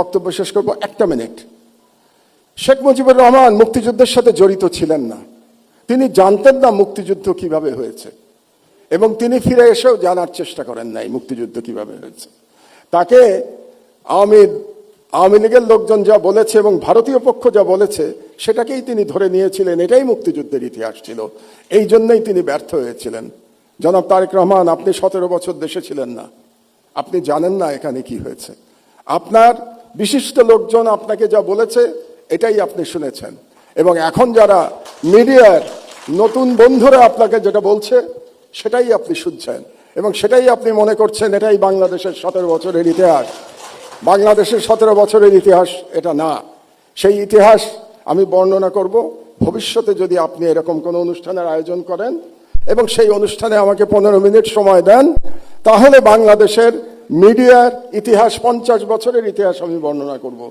বক্তব্য শেষ করব, একটা মিনিট। শেখ মুজিবুর রহমান মুক্তিযুদ্ধের সাথে জড়িত ছিলেন না, তিনি জানতেন না মুক্তিযুদ্ধ কিভাবে হয়েছে, এবং তিনি ফিরে এসেও জানার চেষ্টা করেন নাই মুক্তিযুদ্ধ কিভাবে হয়েছে। তাকে আওয়ামী লীগের লোকজন যা বলেছে এবং ভারতীয় পক্ষ যা বলেছে সেটাকেই তিনি ধরে নিয়েছিলেন, এটাই মুক্তিযুদ্ধের ইতিহাস ছিল। এই জন্যই তিনি ব্যর্থ হয়েছিলেন। জনাব তারেক রহমান, আপনি 17 বছর দেশে ছিলেন না, আপনি জানেন না এখানে কি হয়েছে। আপনার বিশিষ্ট লোকজন আপনাকে যা বলেছে এটাই আপনি শুনেছেন, এবং এখন যারা মিডিয়ার নতুন বন্ধুরা আপনাকে যেটা বলছে সেটাই আপনি শুনছেন, এবং সেটাই আপনি মনে করছেন এটাই বাংলাদেশের 17 বছরের ইতিহাস। বাংলাদেশের 17 বছরের ইতিহাস এটা না। সেই ইতিহাস আমি বর্ণনা করব ভবিষ্যতে যদি আপনি এরকম কোনো অনুষ্ঠানের আয়োজন করেন এবং সেই অনুষ্ঠানে আমাকে 15 মিনিট সময় দেন, তাহলে বাংলাদেশের মিডিয়ার ইতিহাস 50 বছরের ইতিহাস আমি বর্ণনা করব।